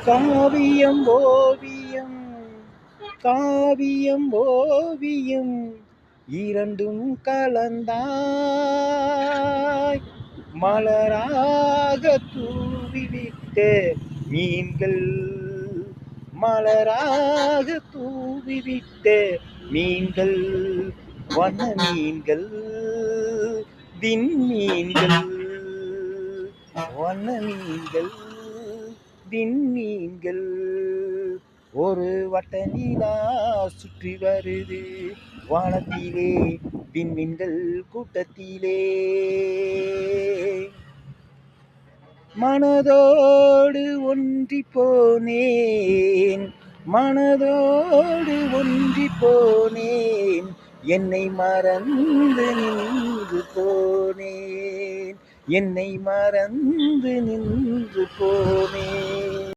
காவியம் ஓவியம் காவியம் ஓவியம் இரண்டும் கலந்தாய் மலராக தூவிவிட்ட மீன்கள் மலராக தூவிவிட்ட மீன்கள் வண்ண மீன்கள் விண்மீன்கள் வண்ண மீன்கள் விண்மீன்கள் ஒரு வட்ட நிலா சுற்றி வருது வானத்திலே விண்மீன்கள் கூட்டத்திலே மனதோடு ஒன்றி போனேன் மனதோடு ஒன்றி போனேன் என்னை மறந்து நின்று போனேன் என்னை மறந்து நின்று போனேன்.